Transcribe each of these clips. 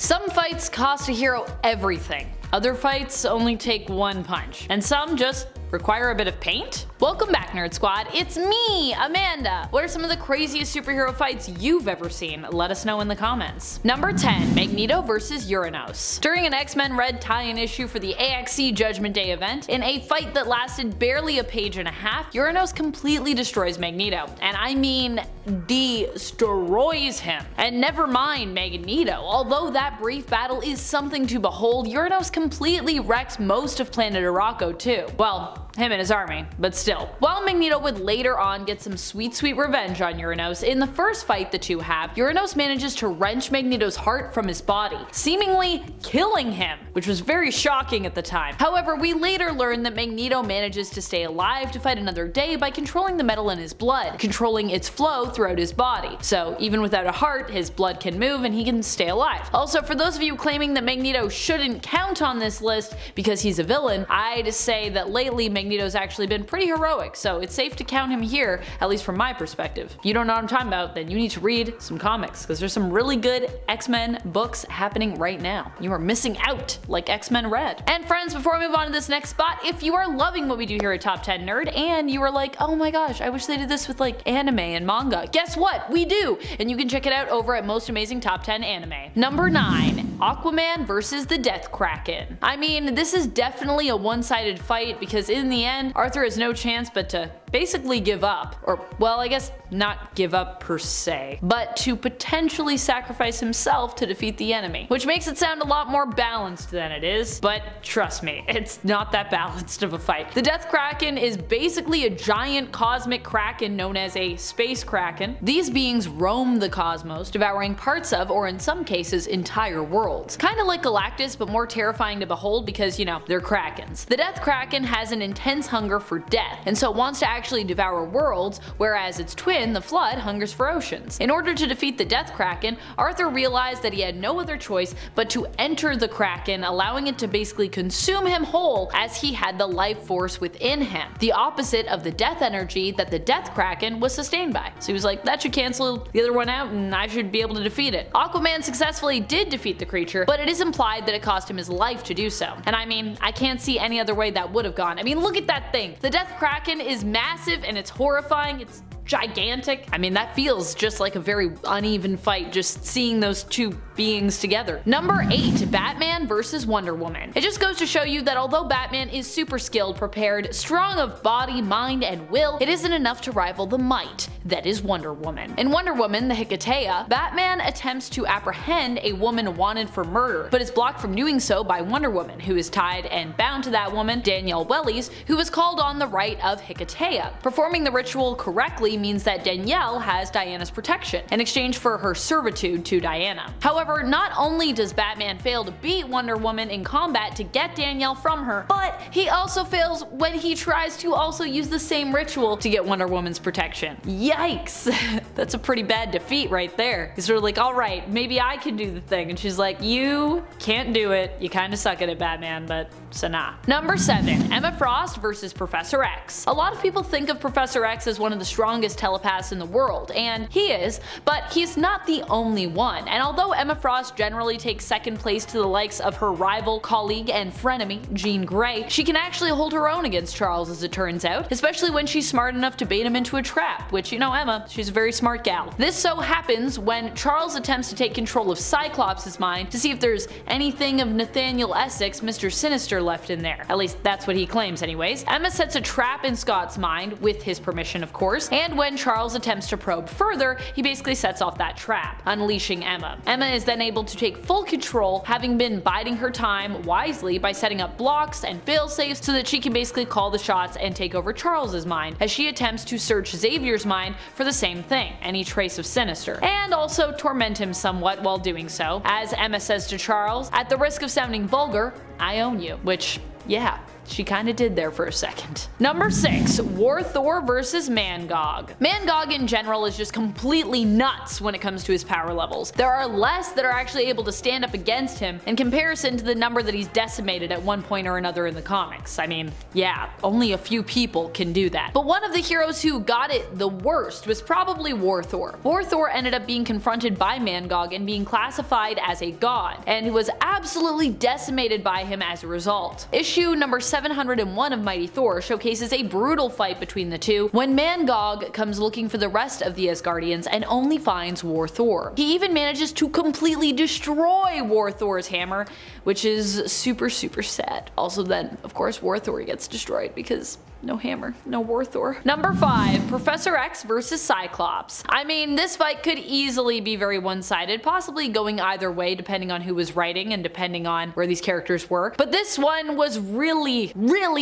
Some fights cost a hero everything. Other fights only take one punch. And some just require a bit of paint? Welcome back, Nerd Squad. It's me, Amanda. What are some of the craziest superhero fights you've ever seen? Let us know in the comments. Number 10. Magneto vs. Uranos. During an X-Men Red tie-in issue for the AXE Judgment Day event, in a fight that lasted barely a page and a half, Uranos completely destroys Magneto. And I mean destroys him. And never mind Magneto. Although that brief battle is something to behold, Uranos completely wrecks most of planet Arakko too. Well, him and his army, but still. While Magneto would later on get some sweet revenge on Uranos, in the first fight the two have, Uranos manages to wrench Magneto's heart from his body, seemingly killing him, which was very shocking at the time. However, we later learn that Magneto manages to stay alive to fight another day by controlling the metal in his blood, controlling its flow throughout his body. So even without a heart, his blood can move and he can stay alive. Also, for those of you claiming that Magneto shouldn't count on this list because he's a villain, I'd say that lately Magneto's actually been pretty heroic, so it's safe to count him here, at least from my perspective. If you don't know what I'm talking about, then you need to read some comics, because there's some really good X-Men books happening right now. You are missing out, like X-Men Red. And friends, before we move on to this next spot, if you are loving what we do here at Top 10 Nerd, and you are like, oh my gosh, I wish they did this with like anime and manga, guess what? We do! And you can check it out over at Most Amazing Top 10 Anime. Number 9. Aquaman vs. the Death Kraken. I mean, this is definitely a one-sided fight because in the end, Arthur has no chance but to basically give up. Or, well, I guess not give up per se, but to potentially sacrifice himself to defeat the enemy. Which makes it sound a lot more balanced than it is, but trust me, it's not that balanced of a fight. The Death Kraken is basically a giant cosmic kraken known as a space kraken. These beings roam the cosmos, devouring parts of, or in some cases, entire worlds. Kinda like Galactus, but more terrifying to behold because, you know, they're krakens. The Death Kraken has an intense hunger for death, and so it wants to actually devour worlds, whereas its twin, the Flood, hungers for oceans. In order to defeat the Death Kraken, Arthur realized that he had no other choice but to enter the Kraken, allowing it to basically consume him whole as he had the life force within him, the opposite of the death energy that the Death Kraken was sustained by. So he was like, that should cancel the other one out and I should be able to defeat it. Aquaman successfully did defeat the creature, but it is implied that it cost him his life to do so. And I mean, I can't see any other way that would have gone. I mean, look at that thing. The Death Kraken is massive and it's horrifying. It's gigantic. I mean, that feels just like a very uneven fight just seeing those two beings together. Number 8. Batman vs. Wonder Woman. It just goes to show you that although Batman is super skilled, prepared, strong of body, mind, and will, it isn't enough to rival the might that is Wonder Woman. In Wonder Woman, the Hecate, Batman attempts to apprehend a woman wanted for murder, but is blocked from doing so by Wonder Woman, who is tied and bound to that woman, Danielle Wellies, who is called on the right of Hecate. Performing the ritual correctly means that Danielle has Diana's protection in exchange for her servitude to Diana. However, not only does Batman fail to beat Wonder Woman in combat to get Danielle from her, but he also fails when he tries to also use the same ritual to get Wonder Woman's protection. Yikes! That's a pretty bad defeat right there. He's sort of like, alright, maybe I can do the thing, and she's like, you can't do it. You kinda suck at it, Batman, but so nah. Number 7. Emma Frost vs. Professor X. A lot of people think of Professor X as one of the strongest telepaths in the world, and he is, but he's not the only one. And although Emma Frost generally takes second place to the likes of her rival, colleague, and frenemy, Jean Grey, she can actually hold her own against Charles as it turns out, especially when she's smart enough to bait him into a trap, which, you know, Emma, she's a very smart gal. This so happens when Charles attempts to take control of Cyclops' mind to see if there's anything of Nathaniel Essex, Mr. Sinister, left in there. At least that's what he claims anyways. Emma sets a trap in Scott's mind, with his permission of course, and when Charles attempts to probe further, he basically sets off that trap, unleashing Emma. Emma is then able to take full control, having been biding her time wisely by setting up blocks and failsafes so that she can basically call the shots and take over Charles's mind, as she attempts to search Xavier's mind for the same thing, any trace of Sinister, and also torment him somewhat while doing so, as Emma says to Charles, at the risk of sounding vulgar, I own you, which, yeah, she kinda did there for a second. Number 6. War Thor vs. Mangog. Mangog in general is just completely nuts when it comes to his power levels. There are less that are actually able to stand up against him in comparison to the number that he's decimated at one point or another in the comics. I mean, yeah, only a few people can do that. But one of the heroes who got it the worst was probably War Thor. War Thor ended up being confronted by Mangog and being classified as a god, and was absolutely decimated by him as a result. Issue number 701 of Mighty Thor showcases a brutal fight between the two when Mangog comes looking for the rest of the Asgardians and only finds War Thor. He even manages to completely destroy War Thor's hammer, which is super sad. Also then, of course, War Thor gets destroyed because no hammer, no War Thor. Number 5. Professor X vs. Cyclops. I mean, this fight could easily be very one-sided, possibly going either way depending on who was writing and depending on where these characters were. But this one was really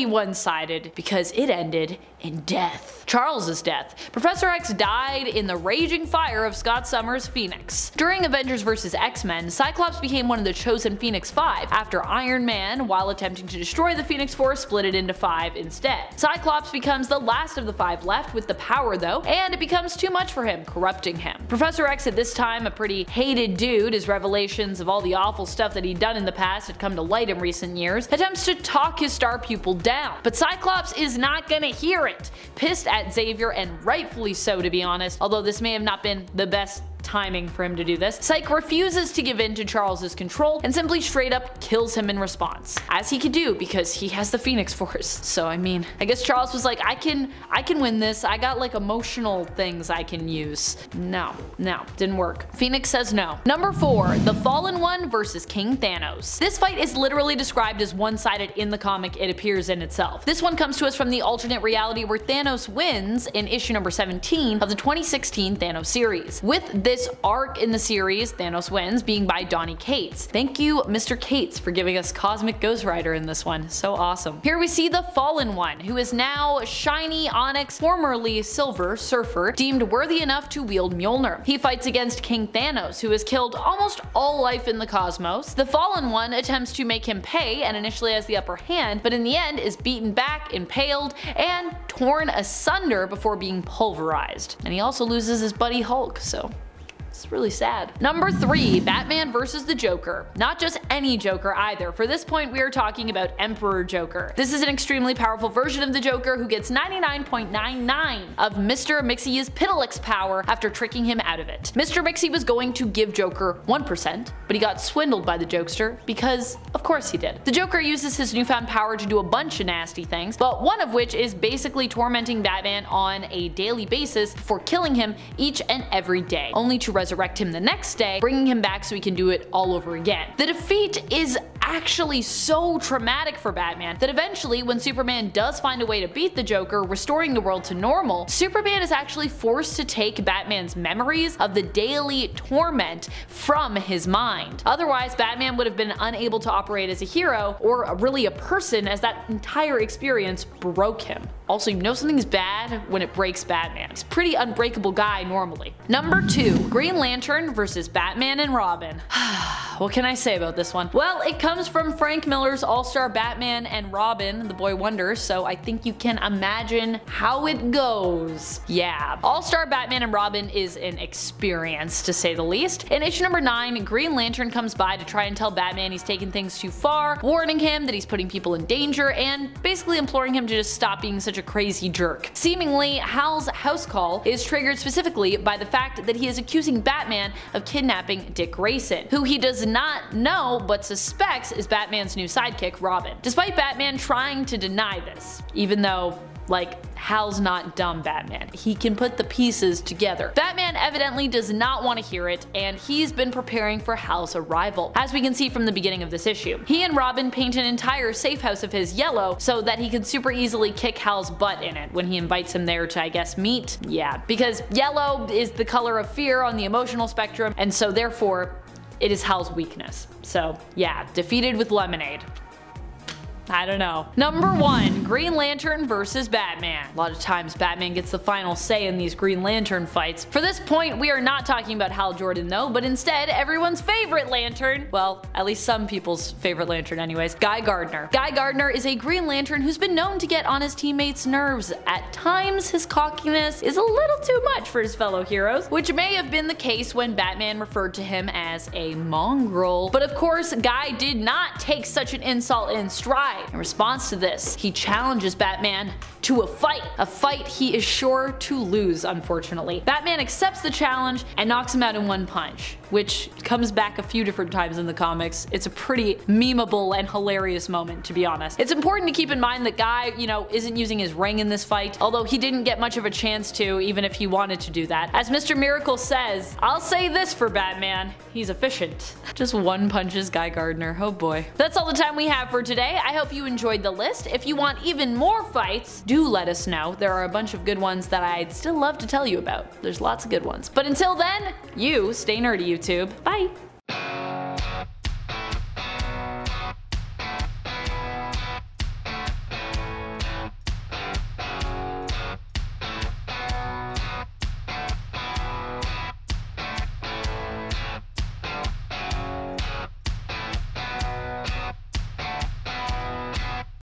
one-sided because it ended in death. Charles's death. Professor X died in the raging fire of Scott Summers' Phoenix. During Avengers vs. X-Men, Cyclops became one of the chosen Phoenix 5 after Iron Man, while attempting to destroy the Phoenix Force, split it into 5 instead. Cyclops becomes the last of the 5 left with the power though, and it becomes too much for him, corrupting him. Professor X, at this time a pretty hated dude, his revelations of all the awful stuff that he'd done in the past had come to light in recent years, attempts to talk his star pupil down. But Cyclops is not gonna hear it, pissed at Xavier, and rightfully so to be honest, although this may have not been the best timing for him to do this. Psych refuses to give in to Charles's control and simply straight up kills him in response. As he could do because he has the Phoenix Force. So I mean, I guess Charles was like, I can win this. I got like emotional things I can use. No, didn't work. Phoenix says no. Number 4. The Fallen One vs. King Thanos. This fight is literally described as one-sided in the comic it appears in itself. This one comes to us from the alternate reality where Thanos wins in issue number 17 of the 2016 Thanos series. With this arc in the series, Thanos wins, being by Donny Cates. Thank you, Mr. Cates, for giving us Cosmic Ghost Rider in this one. So awesome. Here we see the Fallen One, who is now shiny Onyx, formerly Silver Surfer, deemed worthy enough to wield Mjolnir. He fights against King Thanos, who has killed almost all life in the cosmos. The Fallen One attempts to make him pay and initially has the upper hand, but in the end is beaten back, impaled, and torn asunder before being pulverized. And he also loses his buddy Hulk, so it's really sad. Number 3. Batman vs. the Joker. Not just any Joker either. For this point we are talking about Emperor Joker. This is an extremely powerful version of the Joker who gets 99.99 of Mr. Mixie's Pitilix power after tricking him out of it. Mr. Mixie was going to give Joker 1%, but he got swindled by the jokester because of course he did. The Joker uses his newfound power to do a bunch of nasty things, but one of which is basically tormenting Batman on a daily basis before killing him each and every day, only to resurrect him the next day, bringing him back so he can do it all over again. The defeat is actually so traumatic for Batman that eventually, when Superman does find a way to beat the Joker, restoring the world to normal, Superman is actually forced to take Batman's memories of the daily torment from his mind. Otherwise, Batman would have been unable to operate as a hero, or really a person, as that entire experience broke him. Also, you know something's bad when it breaks Batman. He's a pretty unbreakable guy normally. Number 2. Green Lantern vs. Batman and Robin. What can I say about this one? Well, it comes from Frank Miller's All-Star Batman and Robin, The Boy Wonder, so I think you can imagine how it goes. Yeah. All-Star Batman and Robin is an experience, to say the least. In issue number 9, Green Lantern comes by to try and tell Batman he's taken things too far, warning him that he's putting people in danger, and basically imploring him to just stop being such a crazy jerk. Seemingly, Hal's house call is triggered specifically by the fact that he is accusing Batman of kidnapping Dick Grayson, who he does not know but suspects is Batman's new sidekick, Robin. Despite Batman trying to deny this, even though, like, Hal's not dumb Batman. He can put the pieces together. Batman evidently does not want to hear it, and he's been preparing for Hal's arrival, as we can see from the beginning of this issue. He and Robin paint an entire safe house of his yellow so that he can super easily kick Hal's butt in it when he invites him there to, I guess, meet. Yeah, because yellow is the color of fear on the emotional spectrum, and so therefore it is Hal's weakness. So yeah, defeated with lemonade. I don't know. Number 1. Green Lantern versus Batman. A lot of times Batman gets the final say in these Green Lantern fights. For this point, we are not talking about Hal Jordan though, but instead everyone's favorite Lantern, well, at least some people's favorite Lantern anyways, Guy Gardner. Guy Gardner is a Green Lantern who's been known to get on his teammates' nerves. At times, his cockiness is a little too much for his fellow heroes, which may have been the case when Batman referred to him as a mongrel. But of course, Guy did not take such an insult in stride. In response to this, he challenges Batman to a fight he is sure to lose, unfortunately. Batman accepts the challenge and knocks him out in one punch, which comes back a few different times in the comics. It's a pretty memeable and hilarious moment, to be honest. It's important to keep in mind that Guy, isn't using his ring in this fight, although he didn't get much of a chance to, even if he wanted to do that. As Mr. Miracle says, I'll say this for Batman, he's efficient. Just one punches Guy Gardner, oh boy. That's all the time we have for today. I hope you enjoyed the list. If you want even more fights, do let us know. There are a bunch of good ones that I'd still love to tell you about. There's lots of good ones. But until then, you stay nerdy, YouTube. Bye!